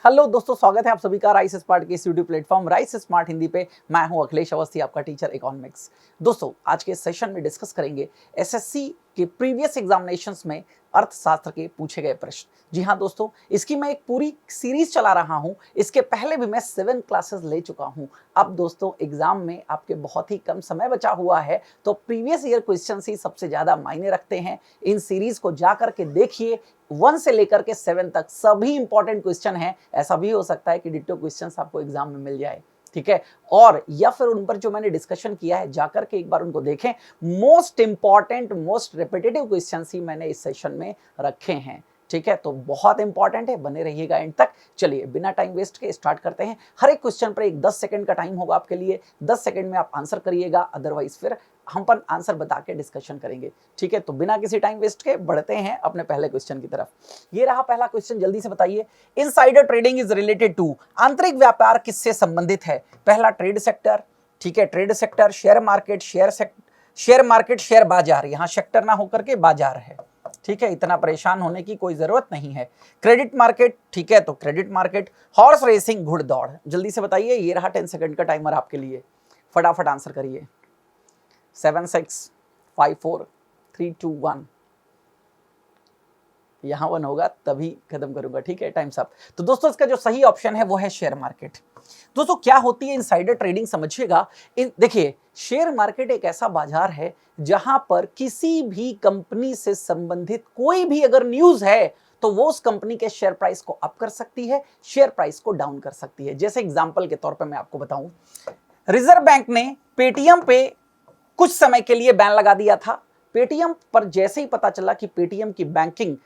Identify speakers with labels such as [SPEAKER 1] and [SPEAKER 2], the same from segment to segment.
[SPEAKER 1] Hello दोस्तों, स्वागत है आप सभी का राइस स्मार्ट के इस YouTube platform rice smart Hindi पे। मैं हूं अखिलेश अवस्थी, आपका टीचर इकोनॉमिक्स। दोस्तों, आज के सेशन में डिस्कस करेंगे एसएससी के प्रीवियस एग्जामिनेशंस में अर्थशास्त्र के पूछे गए प्रश्न। जी हां दोस्तों, इसकी मैं एक पूरी सीरीज चला रहा हूं। इसके पहले भी मैं 7 क्लासेस ले चुका हूं। अब दोस्तों, एग्जाम में आपके बहुत ही कम समय बचा हुआ है, तो प्रीवियस ईयर क्वेश्चन ही सबसे ज्यादा मायने रखते हैं। इन सीरीज को जाकर के देखिए, 1 से लेकर के 7 तक सभी इंपॉर्टेंट क्वेश्चन हैं। ऐसा भी हो सकता है कि डिट्टो क्वेश्चंस आपको एग्जाम में मिल जाए, ठीक है, और या फिर उन पर जो मैंने डिस्कशन किया है जाकर के एक बार उनको देखें। Most important, most repetitive questions ही मैंने इस सेशन में रखे हैं, ठीक है। तो बहुत इंपॉर्टेंट है, बने रहिएगा एंड तक। चलिए बिना टाइम वेस्ट के स्टार्ट करते हैं। हर एक क्वेश्चन पर एक 10 सेकंड का टाइम होगा आपके लिए। 10 सेकंड में आप आंसर करिएगा, अदरवाइज फिर हम पर आंसर बता के डिस्कशन करेंगे, ठीक है। तो बिना किसी टाइम वेस्ट के बढ़ते हैं अपने पहले क्वेश्चन की तरफ। ये रहा पहला क्वेश्चन, जल्दी से बताइए। Insider trading is related to, आंतरिक व्यापार किससे संबंधित है? पहला ट्रेड सेक्टर, ठीक है, trade sector, share market, share बाजार, यहां सेक्टर ना होकर के बाजार है, ठीक है, इतना परेशान होने की कोई जरूरत नहीं है। क्रेडिट मार्केट, ठीक है, तो क्रेडिट मार्केट। हॉर्स रेसिंग, घुड़दौड़, जल्दी से बताइए। ये रहा 10 सेकंड का टाइमर आपके लिए, फटाफट आंसर करिए। 7 6 5 4 3 2 1, यहां 1 होगा तभी खत्म करूंगा, ठीक है, टाइम्स अप। तो दोस्तों, इसका जो सही ऑप्शन है वो है शेयर मार्केट। दोस्तों, क्या होती है इनसाइडर ट्रेडिंग, समझिएगा। देखिए, शेयर मार्केट एक ऐसा बाजार है जहां पर किसी भी कंपनी से संबंधित कोई भी अगर न्यूज है तो वो उस कंपनी के शेयर प्राइस को अप कर सकती है, शेयर प्राइस को डाउन कर सकती है। जैसे एग्जांपल के तौर पे मैं आपको बताऊं, रिजर्व बैंक ने पेटीएम पे कुछ समय के लिए बैन लगा दिया था। पेटीएम पर जैसे ही पता चला कि पेटीएम की बैंकिंग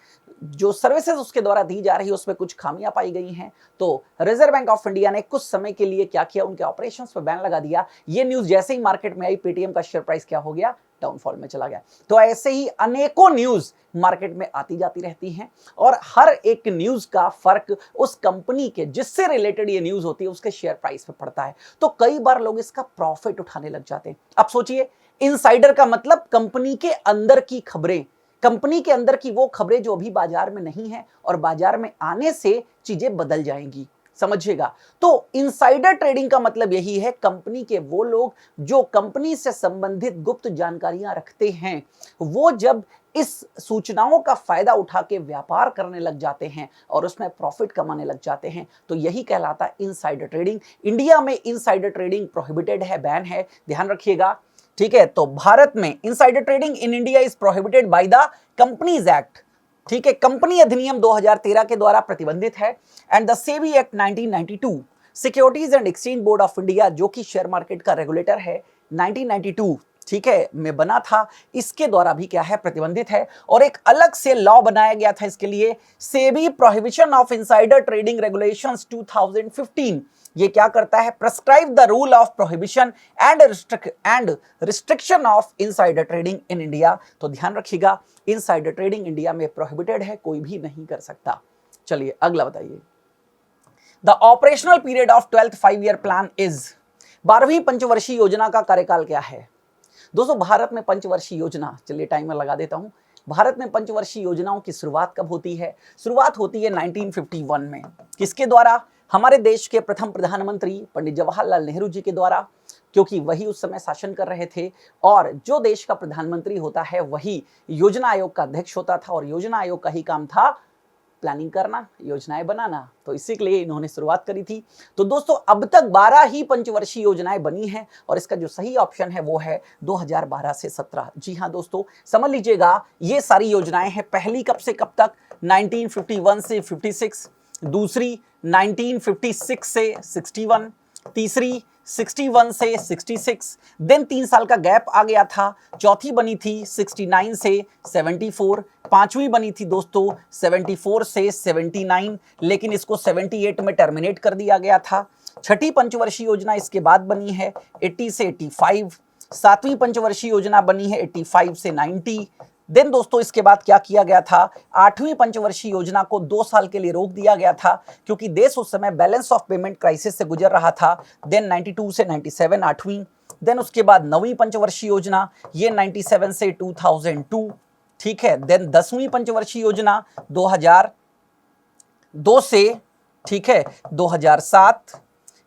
[SPEAKER 1] जो सर्विसेज उसके द्वारा दी जा रही है उसमें कुछ खामियां पाई गई हैं, तो रिजर्व बैंक ऑफ इंडिया ने कुछ समय के लिए क्या किया, उनके ऑपरेशंस पर बैन लगा दिया। ये न्यूज जैसे ही मार्केट में आई, पेटीएम का शेयर प्राइस क्या हो गया, डाउनफॉल में चला गया। तो ऐसे ही अनेकों न्यूज मार्केट में आती जाती रहती हैं और हर एक न्यूज का फर्क उस कंपनी के जिससे रिलेटेड ये न्यूज होती है उसके शेयर प्राइस पे पड़ता है। तो कई बार लोग इसका प्रॉफिट उठाने लग जाते हैं। अब सोचिए, इनसाइडर का मतलब कंपनी के अंदर की खबरें, कंपनी के अंदर की वो खबरें जो अभी बाजार में नहीं है और बाजार में आने से चीजें बदल जाएंगी, समझिएगा। तो इनसाइडर ट्रेडिंग का मतलब यही है, कंपनी के वो लोग जो कंपनी से संबंधित गुप्त जानकारियां रखते हैं, वो जब इस सूचनाओं का फायदा उठा के व्यापार करने लग जाते हैं और उसमें प्रॉफिट कमाने लग जाते हैं, तो यही कहलाता है इनसाइडर ट्रेडिंग। इंडिया में इनसाइडर ट्रेडिंग प्रोहिबिटेड है, बैन है, ध्यान रखिएगा, ठीक है। तो भारत में insider trading in India is prohibited by the companies act, ठीक है, कंपनी अधिनियम 2013 के द्वारा प्रतिबंधित है। And the SEBI act 1992, securities and exchange board of India जो कि शेयर मार्केट का रेगुलेटर है, 1992, ठीक है, में बना था, इसके द्वारा भी क्या है, प्रतिबंधित है। और एक अलग से लॉ बनाया गया था इसके लिए, SEBI prohibition of insider trading regulations 2015। ये क्या करता है, prescribe the rule of prohibition and restriction of insider trading in India. तो ध्यान रखिएगा, इनसाइडर ट्रेडिंग इंडिया में प्रोहिबिटेड है, कोई भी नहीं कर सकता। चलिए अगला बताइए। The operational period of 12th 5-year plan is, 12वीं पंचवर्षीय योजना का कार्यकाल क्या है? दोस्तों, भारत में पंचवर्षीय योजना, चलिए टाइमर लगा देता हूं। भारत में पंचवर्षीय योजनाओं की शुरुआत कब होती है? शुरुआत होती है 1951 में। किसके द्वारा? हमारे देश के प्रथम प्रधानमंत्री पंडित जवाहरलाल नेहरू जी के द्वारा, क्योंकि वही उस समय शासन कर रहे थे और जो देश का प्रधानमंत्री होता है वही योजना आयोग का अध्यक्ष होता था और योजना आयोग का ही काम था प्लानिंग करना, योजनाएं बनाना। तो इसी के लिए इन्होंने शुरुआत करी थी। तो दोस्तों, अब तक 12 ही पंचवर्षीय योजनाएं बनी हैं और इसका जो सही ऑप्शन है वो है 2012 से 17। जी हां दोस्तों, समझ लीजिएगा, ये सारी योजनाएं हैं। पहली कब से कब तक? 1951 से 56, दूसरी 1956 से 61, तीसरी 61 से 66, देन 3 साल का गैप आ गया था। चौथी बनी थी 69 से 74, पांचवी बनी थी दोस्तों 74 से 79, लेकिन इसको 78 में टर्मिनेट कर दिया गया था। छठी पंचवर्षीय योजना इसके बाद बनी है 80 से 85, सातवीं पंचवर्षीय योजना बनी है 85 से 90। देन दोस्तों, इसके बाद क्या किया गया था, 8वीं पंचवर्षीय योजना को 2 साल के लिए रोक दिया गया था क्योंकि देश उस समय बैलेंस ऑफ पेमेंट क्राइसिस से गुजर रहा था। देन 92 से 97 8वीं। देन उसके बाद 9वीं पंचवर्षीय योजना, ये 97 से 2002, ठीक है। देन 10वीं पंचवर्षीय योजना 2002 से ठीक है 2007,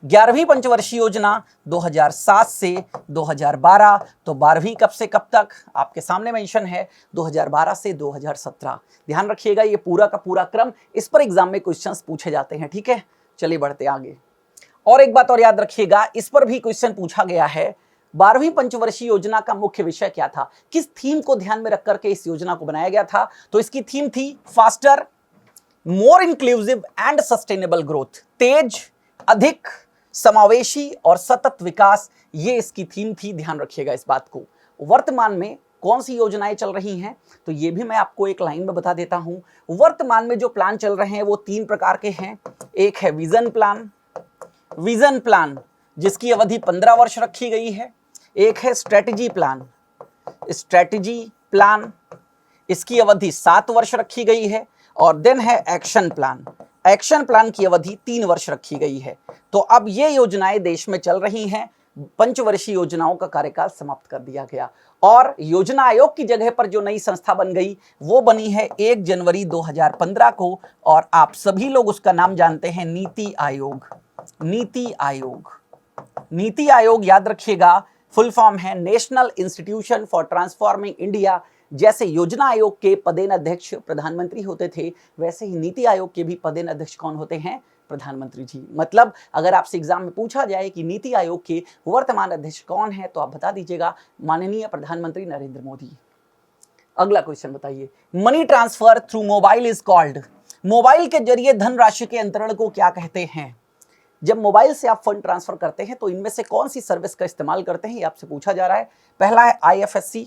[SPEAKER 1] 11वीं पंचवर्षीय योजना 2007 से 2012, तो 12वीं कब से कब तक आपके सामने मेंशन है 2012 से 2017। ध्यान रखिएगा ये पूरा का पूरा क्रम, इस पर एग्जाम में क्वेश्चंस पूछे जाते हैं। ठीक है, चलिए बढ़ते आगे। और एक बात और याद रखिएगा, इस पर भी क्वेश्चन पूछा गया है 12वीं पंचवर्षीय योजना का मुख्य विषय क्या था, किस थीम को ध्यान में रख करके इस योजना को बनाया गया था। तो इसकी थीम थी faster, more inclusive and sustainable growth, तेज, अधिक, समावेशी और सतत विकास, ये इसकी थीम थी। ध्यान रखिएगा इस बात को। वर्तमान में कौन सी योजनाएं चल रही हैं, तो ये भी मैं आपको एक लाइन में बता देता हूं। वर्तमान में जो प्लान चल रहे हैं वो 3 प्रकार के हैं। एक है विजन प्लान जिसकी अवधि 15 वर्ष रखी गई है। एक है स्ट्रेटजी प्लान, इसकी अवधि 7 वर्ष रखी गई है। और देन है एक्शन प्लान की अवधि 3 वर्ष रखी गई है। तो अब ये योजनाएं देश में चल रही हैं। पंचवर्षीय योजनाओं का कार्यकाल समाप्त कर दिया गया और योजना आयोग की जगह पर जो नई संस्था बन गई वो बनी है 1 जनवरी 2015 को, और आप सभी लोग उसका नाम जानते हैं नीति आयोग याद रखिएगा, फुल फॉर्म है national institution for transforming India. जैसे योजना आयोग के पदेन अध्यक्ष प्रधानमंत्री होते थे, वैसे ही नीति आयोग के भी पदेन अध्यक्ष कौन होते हैं, प्रधानमंत्री जी। मतलब अगर आपसे एग्जाम में पूछा जाए कि नीति आयोग के वर्तमान अध्यक्ष कौन है, तो आप बता दीजिएगा माननीय प्रधानमंत्री नरेंद्र मोदी। अगला क्वेश्चन बताइए, money transfer through mobile is called, mobile के जरिए धनराशि के अंतरण को क्या कहते हैं। जब मोबाइल से आप फंड ट्रांसफर करते हैं तो इनमें से कौन सी सर्विस का इस्तेमाल करते हैं, ये आपसे पूछा जा रहा है। पहला है IFSC,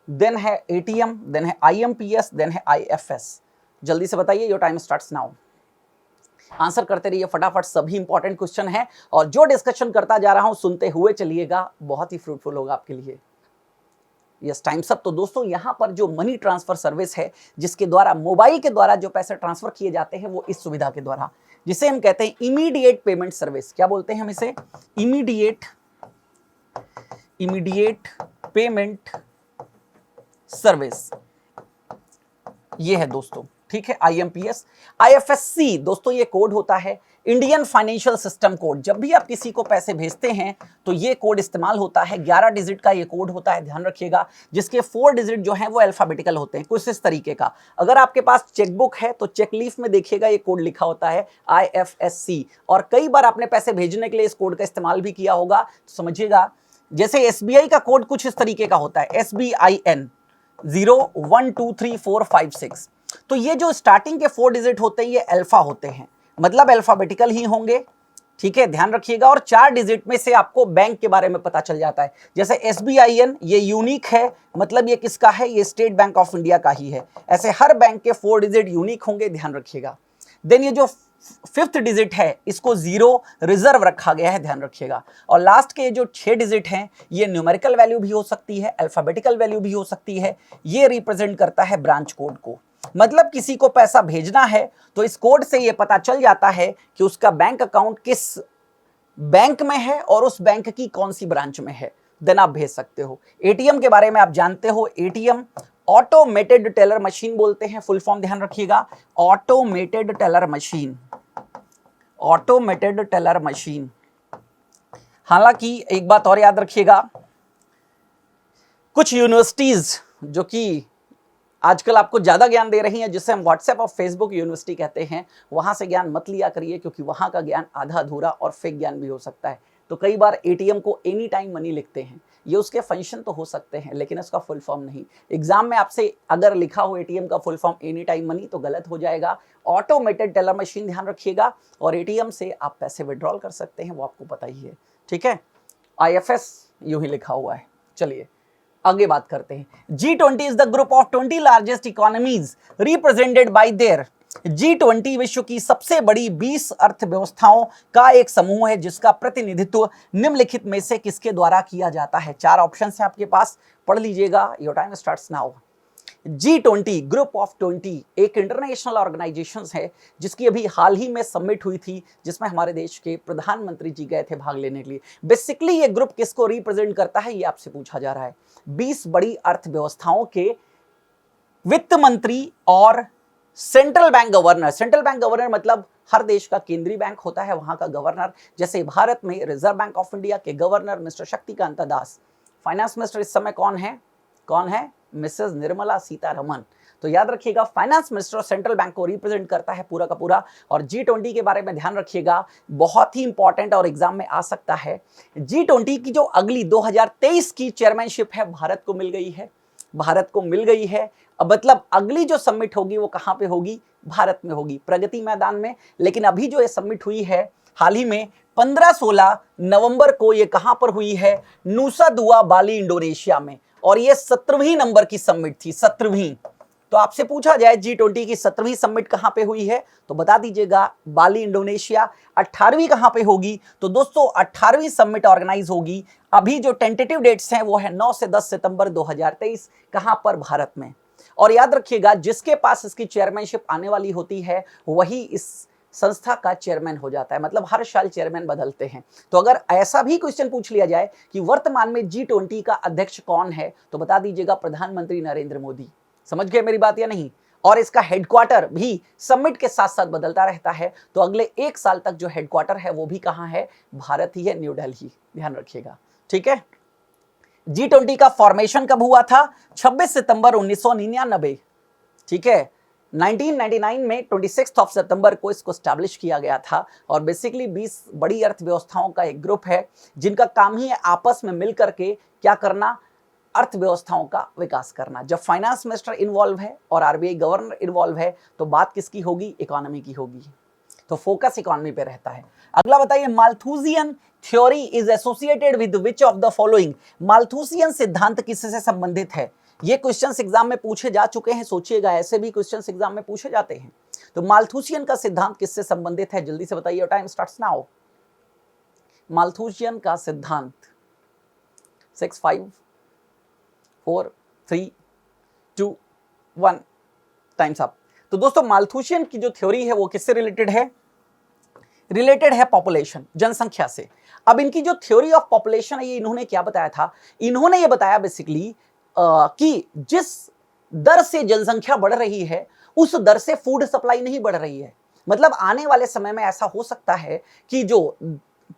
[SPEAKER 1] देन है ATM, देन है IMPS, देन है IFS। जल्दी से बताइए, your time starts now. Answer करते रहिए फटाफट, सभी इंपॉर्टेंट क्वेश्चन है और जो डिस्कशन करता जा रहा हूं सुनते हुए चलिएगा, बहुत ही फ्रूटफुल होगा आपके लिए। Yes, times up. तो दोस्तों यहां पर जो मनी ट्रांसफर सर्विस है, जिसके द्वारा मोबाइल के द्वारा जो पैसे ट्रांसफर किए जाते हैं, वो इस सुविधा के द्वारा, जिसे हम कहते हैं इमीडिएट पेमेंट सर्विस। क्या बोलते हैं हम इसे, इमीडिएट पेमेंट सर्विस, ये है दोस्तों। ठीक है, IMPS। IFSC दोस्तों ये कोड होता है इंडियन फाइनेंशियल सिस्टम कोड। जब भी आप किसी को पैसे भेजते हैं तो ये कोड इस्तेमाल होता है। 11 डिजिट का ये कोड होता है, ध्यान रखिएगा, जिसके 4 डिजिट जो हैं वो अल्फाबेटिकल होते हैं, कुछ इस तरीके का। अगर आपके पास चेकबुक है तो चेक लीफ में देखिएगा ये कोड लिखा होता है IFSC। और कई बार आपने पैसे भेजने के लिए इस कोड का इस्तेमाल भी किया होगा, तो समझिएगा। जैसे SBI का कोड कुछ इस तरीके का होता है, SBIN 012345 तो ये जो स्टार्टिंग के 4 डिजिट होते हैं ये अल्फा होते हैं, मतलब अल्फाबेटिकल ही होंगे। ठीक है, ध्यान रखिएगा। और 4 डिजिट में से आपको बैंक के बारे में पता चल जाता है। जैसे SBIN ये यूनिक है, मतलब ये किसका है, ये स्टेट बैंक ऑफ इंडिया का ही है। ऐसे हर बैंक के 4 डिजिट यूनिक होंगे, ध्यान रखिएगा। देन ये जो 5th डिजिट है इसको 0 रिजर्व रखा गया है, ध्यान रखिएगा। और लास्ट के जो 6 डिजिट हैं ये न्यूमेरिकल वैल्यू भी हो सकती है, अल्फाबेटिकल वैल्यू भी हो सकती है। ये रिप्रेजेंट करता है ब्रांच कोड को। मतलब किसी को पैसा भेजना है तो इस कोड से ये पता चल जाता है कि उसका बैंक अकाउंट किस बैंक में है और उस बैंक की कौन सी ब्रांच में है, देन आप भेज सकते हो। ATM के बारे में आप जानते हो, ATM ऑटोमेटेड टेलर मशीन बोलते हैं, फुल फॉर्म ध्यान रखिएगा, ऑटोमेटेड टेलर मशीन। हालांकि एक बात और याद रखिएगा, कुछ यूनिवर्सिटीज जो कि आजकल आपको ज्यादा ज्ञान दे रही हैं, जिसे हम व्हाट्सएप और फेसबुक यूनिवर्सिटी कहते हैं, वहां से ज्ञान मत लिया करिए, क्योंकि वहां का ज्ञान आधा अधूरा और फेक ज्ञान भी हो सकता है। तो कई बार ATM को एनी टाइम मनी लिखते हैं, ये उसके फंक्शन तो हो सकते हैं लेकिन इसका फुल फॉर्म नहीं। एग्जाम में आपसे अगर लिखा हो ATM का full form any time money तो गलत हो जाएगा। ऑटोमेटेड टेलर मशीन ध्यान रखिएगा, और ATM से आप पैसे विड्रॉल कर सकते हैं, वो आपको पता ही है। ठीक है, IFS यूं ही लिखा हुआ है। चलिए आगे बात करते हैं। G20 is the group of 20 largest economies represented by there. G20 विश्व की सबसे बड़ी 20 अर्थव्यवस्थाओं का एक समूह है जिसका प्रतिनिधित्व निम्नलिखित में से किसके द्वारा किया जाता है। 4 ऑप्शन है आपके पास, पढ़ लीजिएगा, your time starts now. G20 group of 20 एक इंटरनेशनल ऑर्गेनाइजेशन है जिसकी अभी हाल ही में सबमिट हुई थी, जिसमें हमारे देश के प्रधानमंत्री जी गए थे भाग लेने के लिए। बेसिकली ये ग्रुप किसको रिप्रेजेंट करता है, ये आपसे पूछा जा रहा है। 20 बड़ी अर्थव्यवस्थाओं के वित्त मंत्री और central bank governor. Central bank governor मतलब हर देश का केंद्रीय बैंक होता है, वहां का गवर्नर। जैसे भारत में रिजर्व बैंक ऑफ इंडिया के governor mister Shaktikanta Das. Finance minister इस समय कौन है? कौन है? मिसेस निर्मला सीतारमन। तो याद रखिएगा, फाइनेंस मिनिस्टर सेंट्रल बैंक को रिप्रेजेंट करता है पूरा का पूरा। और G20 के बारे में ध्यान रखिएगा, बहुत ही इंपॉर्टेंट और एग्जाम में आ सकता है। G20 की जो अगली 2023 की चेयरमैनशिप है भारत को मिल गई है, भारत को मिल गई है। अब मतलब अगली जो समिट होगी वो कहां पे होगी? भारत में होगी, प्रगति मैदान में। लेकिन अभी जो ये समिट हुई है हाल ही में 15-16 नवंबर को, ये कहां पर हुई है? नूसा दुआ, बाली, इंडोनेशिया में। और ये 17वीं नंबर की समिट थी, 17वीं। तो आपसे पूछा जाए G20 की 17वीं समिट कहां पे हुई है, तो बता दीजिएगा बाली, इंडोनेशिया। 18वीं कहां पे होगी? तो दोस्तों 18वीं समिट ऑर्गेनाइज होगी, अभी जो टेंटेटिव डेट्स हैं वो है 9 से 10 सितंबर 2023। कहां पर? भारत में। और याद रखिएगा, जिसके पास इसकी चेयरमैनशिप आने वाली होती है वही इस संस्था का चेयरमैन हो जाता है। मतलब हर साल चेयरमैन बदलते हैं। तो अगर ऐसा भी क्वेश्चन पूछ लिया जाए कि वर्तमान में G20 का अध्यक्ष कौन है, तो बता दीजिएगा प्रधानमंत्री नरेंद्र मोदी। समझ गए मेरी बात या नहीं? और इसका हेडक्वार्टर भी समिट के साथ साथ बदलता रहता है। तो अगले 1 साल तक जो हेडक्वार्टर है वो भी कहां है? भारत ही है, न्यू दिल्ली। ध्यान रखिएगा, ठीक है। G20 का फॉर्मेशन कब हुआ था? 26 सितंबर 1999, ठीक है। 1999 में 26 सितंबर को इसको स्टैब्लिश किया गया था। और बेसिकली 20 बड़ी अर्थव्यवस्थाओं का एक ग्रुप है जिनका काम ही है आपस में मिलकर के क्या करना? अर्थव्यवस्थाओं का विकास करना। जब फाइनेंस मिनिस्टर इन्वॉल्व है और आरबीआई गवर्नर इन्वॉल्व है तो बात किसकी होगी? इकोनॉमी की होगी। तो फोकस इकोनॉमी पे रहता है। अगला बताइए, Malthusian theory is associated with which of the following? Malthusian सिद्धांत किससे संबंधित है? ये क्वेश्चंस एग्जाम में पूछे जा चुके हैं, सोचिएगा, ऐसे भी क्वेश्चंस एग्जाम में पूछे जाते हैं। तो माल्थुसियन का सिद्धांत किससे संबंधित है? जल्दी से बताइए, टाइम स्टार्ट्स नाउ। माल्थुसियन का सिद्धांत 6 5 4 3 2 1 टाइम्स अप। तो दोस्तों माल्थुसियन की जो थ्योरी है वो किससे रिलेटेड है? रिलेटेड है पॉपुलेशन, जनसंख्या से। अब इनकी जो थ्योरी ऑफ पॉपुलेशन है, ये इन्होंने क्या बताया था? इन्होंने ये बताया बेसिकली कि जिस दर से जनसंख्या बढ़ रही है उस दर से फूड सप्लाई नहीं बढ़ रही है। मतलब आने वाले समय में ऐसा हो सकता है कि जो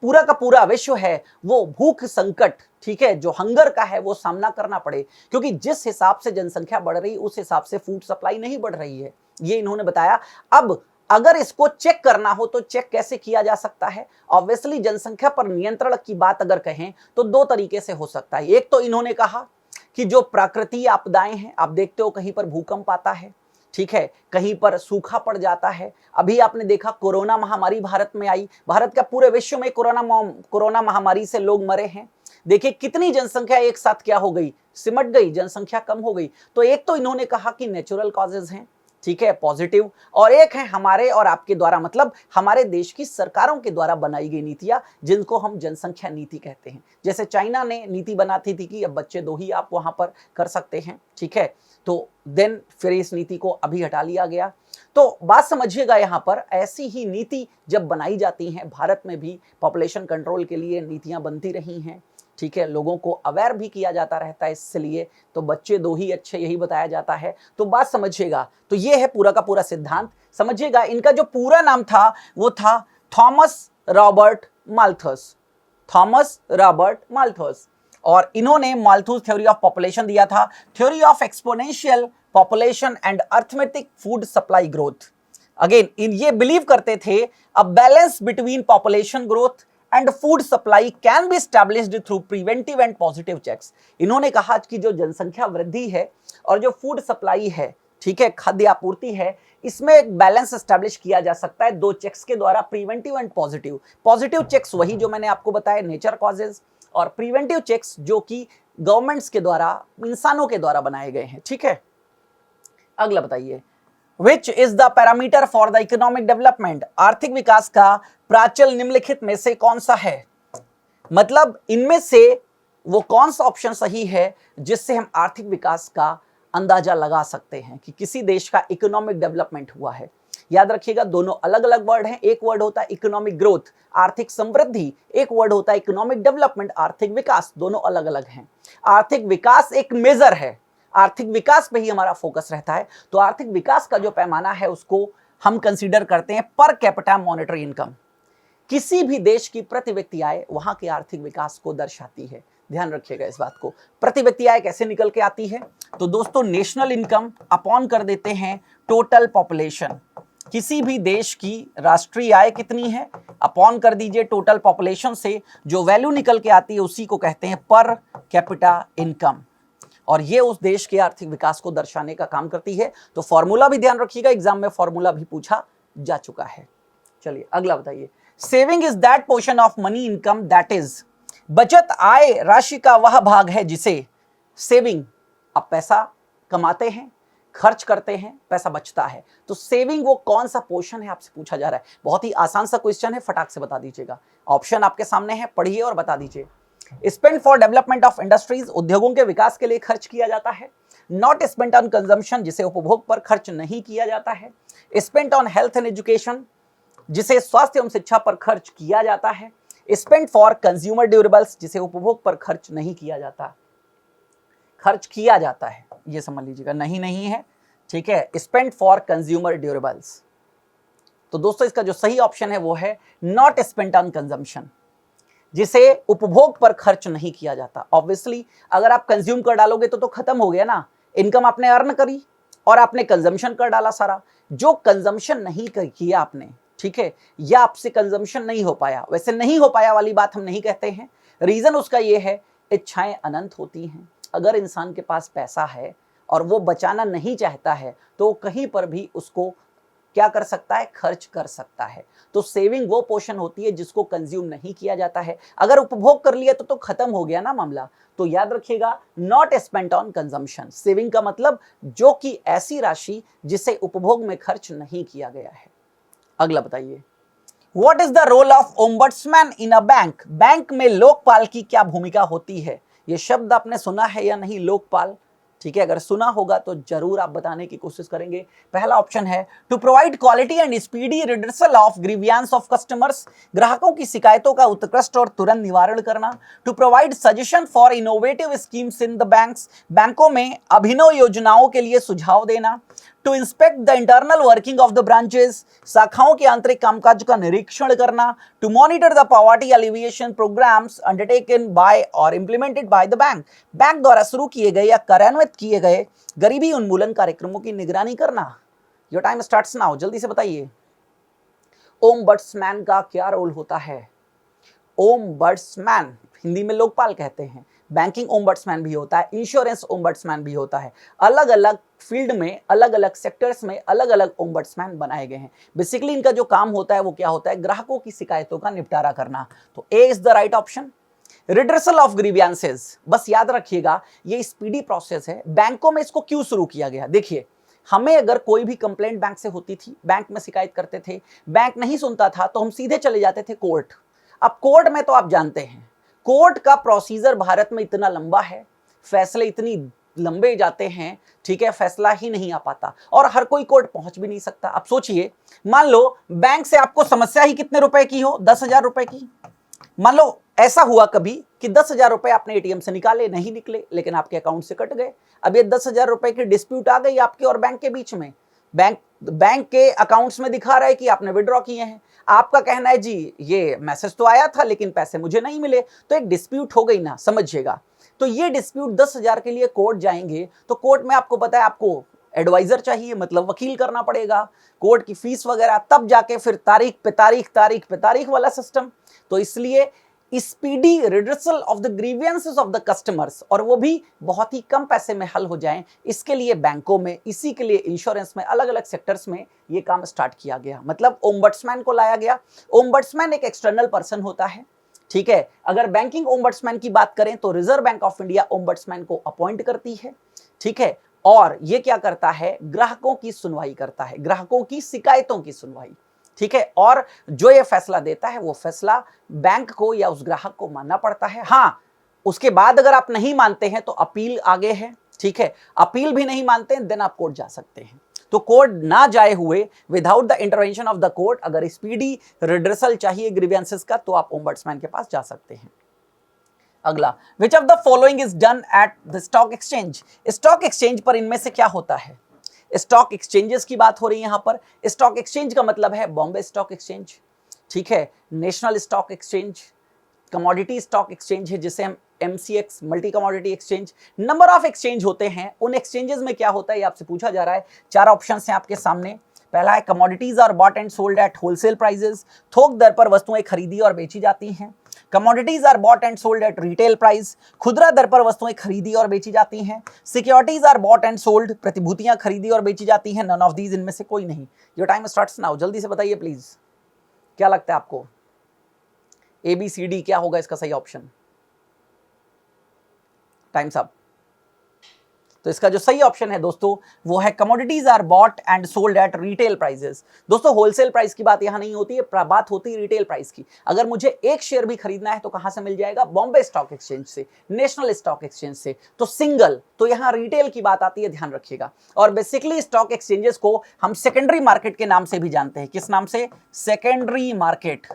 [SPEAKER 1] पूरा का पूरा विश्व है वो भूख संकट, ठीक है, जो हंगर का है वो सामना करना पड़े, क्योंकि जिस हिसाब से जनसंख्या बढ़ रही है उस हिसाब से फूड सप्लाई नहीं बढ़ रही है। ये इन्होंने बताया। अब अगर इसको चेक करना हो तो चेक कैसे किया जा सकता है? ऑब्वियसली जनसंख्या पर नियंत्रण की बात अगर कहें तो 2 तरीके से हो सकता है। एक तो इन्होंने कहा कि जो प्राकृतिक आपदाएं हैं, आप देखते हो कहीं पर भूकंप आता है, ठीक है, कहीं पर सूखा पड़ जाता है। अभी आपने देखा कोरोना महामारी भारत में आई, भारत का पूरे विश्व में कोरोना महामारी से लोग मरे हैं। देखिए कितनी जनसंख्या एक साथ क्या हो गई? सिमट गई, जनसंख्या कम हो गई। तो एक तो इन्होंने कहा कि नेचुरल कॉजेज हैं, ठीक है, पॉजिटिव, और एक है हमारे और आपके द्वारा, मतलब हमारे देश की सरकारों के द्वारा बनाई गई नीतियां, जिनको हम जनसंख्या नीति कहते हैं। जैसे चाइना ने नीति बनाती थी कि अब बच्चे 2 ही आप वहां पर कर सकते हैं, ठीक है, तो देन फिर इस नीति को अभी हटा लिया गया। तो बात समझिएगा, यहां पर ऐसी ही नीति जब बनाई जाती हैं, भारत में भी पॉपुलेशन कंट्रोल के लिए नीतियां बनती रही हैं, ठीक है, लोगों को अवेयर भी किया जाता रहता है इसलिए। तो बच्चे 2 ही अच्छे, यही बताया जाता है। तो बात समझिएगा, तो ये है पूरा का पूरा सिद्धांत। समझिएगा, इनका जो पूरा नाम था वो था Thomas Robert Malthus, Thomas Robert Malthus. और इन्होंने माल्थस थ्योरी ऑफ पॉपुलेशन दिया था, theory of exponential population and arithmetic food supply growth. Again ये बिलीव करते थे a balance between population growth and food supply can be established through preventive and positive checks. इन्होंने कहा कि जो जनसंख्या वृद्धि है और जो फूड सप्लाई है, ठीक है, खाद्य आपूर्ति है, इसमें एक बैलेंस एस्टैब्लिश किया जा सकता है 2 चेक्स के द्वारा, preventive and positive. Positive checks वही जो मैंने आपको बताया, नेचर कॉजेज, और प्रिवेंटिव चेक्स जो कि गवर्नमेंट्स के द्वारा, इंसानों के द्वारा बनाए गए हैं, ठीक है। अगला बताइए, Which is the parameter for the economic development? आर्थिक विकास का प्राचल निम्नलिखित में से कौन सा है? मतलब इनमें से वो कौन सा ऑप्शन सही है जिससे हम आर्थिक विकास का अंदाजा लगा सकते हैं कि किसी देश का इकोनॉमिक डेवलपमेंट हुआ है? याद रखिएगा, दोनों अलग अलग वर्ड हैं। एक वर्ड होता है इकोनॉमिक ग्रोथ, आर्थिक समृद्धि, एक वर्ड होता है इकोनॉमिक डेवलपमेंट, आर्थिक विकास। दोनों अलग अलग हैं। आर्थिक विकास एक मेजर है, आर्थिक विकास पे ही हमारा फोकस रहता है। तो आर्थिक विकास का जो पैमाना है उसको हम कंसीडर करते हैं पर कैपिटा मॉनेटरी इनकम। किसी भी देश की प्रति व्यक्ति आय वहां के आर्थिक विकास को दर्शाती है। ध्यान रखिएगा इस बात को। प्रति व्यक्ति आय कैसे निकल के आती है? तो दोस्तों नेशनल इनकम अपॉन कर देते हैं टोटल पॉपुलेशन। किसी भी देश की राष्ट्रीय आय कितनी है, अपॉन कर दीजिए टोटल पॉपुलेशन से, जो वैल्यू निकल के आती है उसी को कहते हैं पर कैपिटा इनकम, और ये उस देश के आर्थिक विकास को दर्शाने का काम करती है। तो फॉर्मूला भी ध्यान रखिएगा, एग्जाम में फॉर्मूला भी पूछा जा चुका है। चलिए अगला बताइए। Saving is that portion of money income that is, बचत आय राशि का वह भाग है जिसे सेविंग, आप पैसा कमाते हैं, खर्च करते हैं, पैसा बचता है, तो सेविंग वो कौन सा पोर्शन है आपसे पूछा जा रहा है। बहुत ही आसान सा क्वेश्चन है, फटाक से बता दीजिएगा। ऑप्शन आपके सामने है, पढ़िए और बता दीजिए। Spend for development of industries, उद्योगों के विकास के लिए खर्च किया जाता है। नॉट स्पेंट ऑन कंजम्पशन, जिसे उपभोग पर खर्च नहीं किया जाता है। Spent on health and education, जिसे स्वास्थ्य एवं शिक्षा पर खर्च किया जाता है। स्पेंट फॉर कंज्यूमर ड्यूरेबल्स, जिसे उपभोग पर खर्च नहीं किया जाता, खर्च किया जाता है, ये समझ लीजिएगा, नहीं है, ठीक है। Spent for consumer durables. तो दोस्तों इसका जो सही ऑप्शन है वो है नॉट स्पेंट ऑन कंजम्पशन, जिसे उपभोग पर खर्च नहीं किया जाता। ऑब्वियसली अगर आप कंज्यूम कर डालोगे तो खत्म हो गया ना, इनकम आपने अर्न करी और आपने कंजम्पशन कर डाला सारा। जो कंजम्पशन नहीं किया आपने, ठीक है, या आपसे कंजम्पशन नहीं हो पाया, वैसे नहीं हो पाया वाली बात हम नहीं कहते हैं, रीजन उसका ये है इच्छाएं अनंत होती हैं। अगर इंसान के पास पैसा है और वो बचाना नहीं चाहता है तो कहीं पर भी उसको क्या कर सकता है, खर्च कर सकता है। तो सेविंग वो पोर्शन होती है जिसको कंज्यूम नहीं किया जाता है। अगर उपभोग कर लिया तो खत्म हो गया ना मामला। तो याद रखिएगा not spent on consumption, saving का मतलब जो कि ऐसी राशि जिसे उपभोग में खर्च नहीं किया गया है। अगला बताइए। What is the role of ombudsman in a bank, bank में लोकपाल की क्या भूमिका होती है। ये शब्द आपने सुना है या नहीं, लोकपाल, ठीक है, अगर सुना होगा तो जरूर आप बताने की कोशिश करेंगे। पहला ऑप्शन है to provide quality and speedy redressal of grievance of customers, ग्राहकों की शिकायतों का उत्कृष्ट और तुरंत निवारण करना। To provide suggestion for innovative schemes in the banks, बैंकों में अभिनव योजनाओं के लिए सुझाव देना। To inspect the internal working of the branches, शाखाओं के आंतरिक कामकाज का निरीक्षण करना। To monitor the poverty alleviation programmes undertaken by और implemented by the bank, bank द्वारा शुरू किए गए या कार्यान्वित किए गए गरीबी उन्मूलन कार्यक्रमों की निगरानी करना। योर टाइम स्टार्ट्स नाउ, जल्दी से बताइए। ओम्बड्समैन का क्या रोल होता है? ओम्बड्समैन हिंदी में लोकपाल कहते हैं, बैंकिंग ओम्बड्समैन भी होता है, इंश्योरेंस ओम्बड्समैन भी होता है। अलग अलग फील्ड में, अलग अलग सेक्टर्स में अलग अलग ओम्बड्समैन बनाए गए हैं। बेसिकली इनका जो काम होता है वो क्या होता है, ग्राहकों की शिकायतों का निपटारा करना। तो A is the right option. Redressal of grievances, बस याद रखिएगा ये स्पीडी प्रोसेस है। बैंकों में इसको क्यों शुरू किया गया, देखिए हमें अगर कोई भी कंप्लेंट बैंक से होती थी, बैंक में शिकायत करते थे, बैंक नहीं सुनता था तो हम सीधे चले जाते थे कोर्ट। अब कोर्ट में तो आप जानते हैं कोर्ट का प्रोसीजर भारत में इतना लंबा है, फैसले इतनी लंबे जाते हैं, ठीक है, फैसला ही नहीं आ पाता और हर कोई कोर्ट पहुंच भी नहीं सकता। अब सोचिए, मान लो बैंक से आपको समस्या ही कितने रुपए की हो, 10,000 रुपए की। मान लो ऐसा हुआ कभी कि 10,000 रुपए आपने एटीएम से निकाले, नहीं निकले, लेकिन आपके अकाउंट से कट गए। अब ये 10,000 रुपए की डिस्प्यूट आ गई आपके और बैंक के बीच में। बैंक के अकाउंट्स में दिखा रहा है कि आपने विड्रॉ किए हैं, आपका कहना है जी ये मैसेज तो आया था लेकिन पैसे मुझे नहीं मिले, तो एक डिस्प्यूट हो गई ना, समझिएगा। तो ये डिस्प्यूट 10,000 के लिए कोर्ट जाएंगे तो कोर्ट में आपको पता है आपको एडवाइजर चाहिए, मतलब वकील करना पड़ेगा, कोर्ट की फीस वगैरह, तब जाके फिर तारीख पे तारीख वाला सिस्टम। तो इसलिए speedy redressal of the grievances of the customers, और वो भी बहुत ही कम पैसे में हल हो जाएं, इसके लिए बैंकों में, इसी के लिए इंश्योरेंस में, अलग अलग सेक्टर्स में ये काम स्टार्ट किया गया, मतलब ओम्बड्समैन को लाया गया। ओम्बड्समैन एक एक्सटर्नल पर्सन होता है, ठीक है। अगर बैंकिंग ओम्बड्समैन की बात करें तो reserve Bank of India ombudsman को अपॉइंट करती है, ठीक है, और ये क्या करता है, ग्राहकों की सुनवाई करता है, ग्राहकों की शिकायतों की सुनवाई, ठीक है। और जो ये फैसला देता है वो फैसला बैंक को या उस ग्राहक को मानना पड़ता है। हाँ, उसके बाद अगर आप नहीं मानते हैं तो अपील आगे है, ठीक है। अपील भी नहीं मानते हैं देन आप कोर्ट जा सकते हैं। तो कोर्ट ना जाए हुए, without the intervention of the court, अगर स्पीडी रिड्रेसल चाहिए ग्रीवियंसेस का तो आप ओम्बड्समैन के पास जा सकते हैं। अगला, which of the following is done at the stock exchange. Stock exchange पर इनमें से क्या होता है? स्टॉक एक्सचेंजेस की बात हो रही है यहां पर। स्टॉक एक्सचेंज का मतलब है बॉम्बे स्टॉक एक्सचेंज, ठीक है, national stock exchange, commodity stock exchange है जिसे हम MCX multi commodity exchange. Number of exchange होते हैं, उन एक्सचेंजेस में क्या होता है ये आपसे पूछा जा रहा है। 4 ऑप्शन हैं आपके सामने। पहला है commodities are bought and sold at wholesale prices, थोक दर पर वस्तुएं खरीदी और बेची जाती हैं। Commodities are bought and sold at retail price, खुदरा दर पर वस्तुएं खरीदी और बेची जाती हैं। Securities are bought and sold, प्रतिभूतियां खरीदी और बेची जाती हैं। नन ऑफ दीज, इनमें से कोई नहीं। योर टाइम स्टार्ट्स नाउ, जल्दी से बताइए प्लीज, क्या लगता है आपको? ABCD क्या होगा इसका सही ऑप्शन? Times up. तो इसका जो सही ऑप्शन है दोस्तों वो है commodities are bought and sold at retail prices. दोस्तों होलसेल प्राइस की बात यहां नहीं होती है, बात होती है रिटेल प्राइस की। अगर मुझे एक शेयर भी खरीदना है तो कहां से मिल जाएगा? बॉम्बे स्टॉक एक्सचेंज से, नेशनल स्टॉक एक्सचेंज से। तो सिंगल, तो यहां रिटेल की बात आती है, ध्यान रखिएगा। और बेसिकली स्टॉक एक्सचेंजेस को हम सेकेंडरी मार्केट के नाम से भी जानते हैं। किस नाम से? सेकेंडरी मार्केट,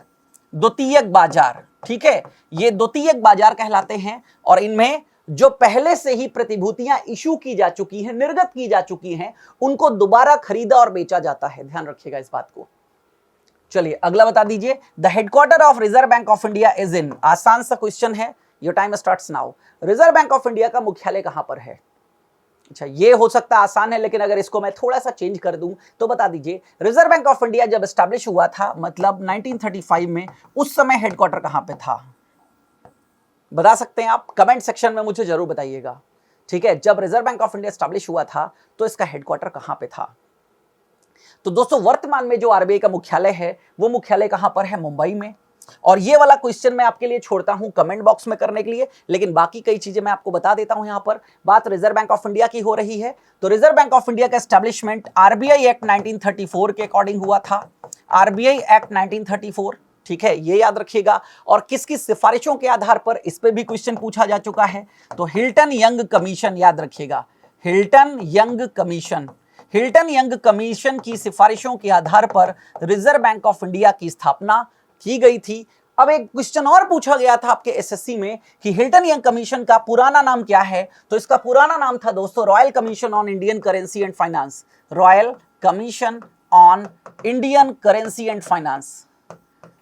[SPEAKER 1] द्वितीयक बाजार, ठीक है, ये द्वितीयक बाजार कहलाते हैं। और इनमें जो पहले से ही प्रतिभूतियां इशू की जा चुकी हैं, निर्गत की जा चुकी हैं, उनको दोबारा खरीदा और बेचा जाता है। ध्यान रखिएगा इस बात को। चलिए अगला बता दीजिए, the headquarter of Reserve Bank of India is in. आसान सा क्वेश्चन है, your time starts now. Reserve Bank of India का मुख्यालय कहां पर है? अच्छा, ये हो सकता है आसान है, लेकिन अगर इसको मैं थोड़ा सा चेंज कर दूं तो बता दीजिए, रिजर्व बैंक ऑफ इंडिया जब एस्टैब्लिश हुआ था, मतलब 1935 में, उस समय हेडक्वार्टर कहां पे था? बता सकते हैं आप? कमेंट सेक्शन में मुझे जरूर बताइएगा, ठीक है। जब reserve Bank of India establish हुआ था तो इसका हेडक्वार्टर कहां पे था? तो दोस्तों वर्तमान में जो RBI का मुख्यालय है वो मुख्यालय कहां पर है? मुंबई में। और ये वाला क्वेश्चन मैं आपके लिए छोड़ता हूं कमेंट बॉक्स में करने के लिए, लेकिन बाकी कई चीजें मैं आपको बता देता हूं। यहां पर बात रिजर्व बैंक ऑफ इंडिया की हो रही है, तो रिजर्व बैंक ऑफ इंडिया का एस्टैब्लिशमेंट RBI एक्ट 1934 के अकॉर्डिंग हुआ था। RBI एक्ट 1934, ठीक है, ये याद रखिएगा। और किस किस सिफारिशों के आधार पर, इस पे भी क्वेश्चन पूछा जा चुका है। तो हिल्टन यंग कमीशन, याद रखिएगा, Hilton young commission, Hilton young commission की सिफारिशों के आधार पर रिजर्व बैंक ऑफ इंडिया की स्थापना की गई थी। अब एक क्वेश्चन और पूछा गया था आपके SSC में कि हिल्टन यंग कमीशन का पुराना नाम क्या है? तो इसका पुराना नाम था दोस्तों royal commission on Indian currency and finance. Royal commission on Indian currency and finance,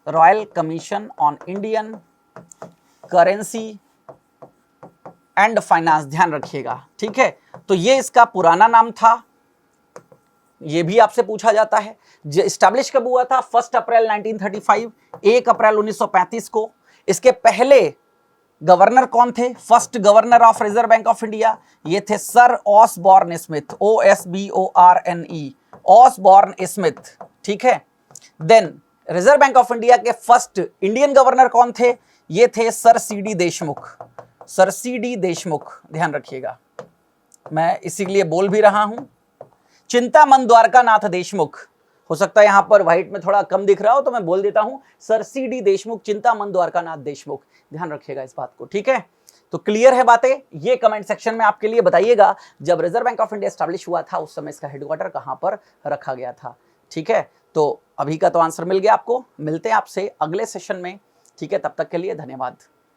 [SPEAKER 1] royal commission on Indian currency and finance, ध्यान रखिएगा, ठीक है। तो ये इसका पुराना नाम था, ये भी आपसे पूछा जाता है। एस्टैब्लिश कब हुआ था? 1 अप्रैल 1935, 1 अप्रैल 1935 को। इसके पहले गवर्नर कौन थे? First governor of Reserve Bank of India, ये थे sir Osborne Smith, OSBORNE, Osborne Smith, ठीक है। Then Reserve Bank of India के फर्स्ट इंडियन गवर्नर कौन थे? ये थे sir CD Deshmukh, sir CD Deshmukh, ध्यान रखिएगा। मैं इसीलिए बोल भी रहा हूं, चिंतामन द्वारकानाथ देशमुख। हो सकता है यहां पर व्हाइट में थोड़ा कम दिख रहा हो तो मैं बोल देता हूं सर CD देशमुख, चिंतामन द्वारकानाथ देशमुख, ध्यान रखिएगा इस बात को, ठीक है। तो क्लियर है बातें? ये कमेंट सेक्शन में आपके लिए बताइएगा, जब reserve Bank of India establish हुआ था उस समय इसका हेडक्वार्टर कहां पर रखा गया था, ठीक है। तो अभी का तो आंसर मिल गया आपको। मिलते हैं आपसे अगले सेशन में, ठीक है। तब तक के लिए धन्यवाद।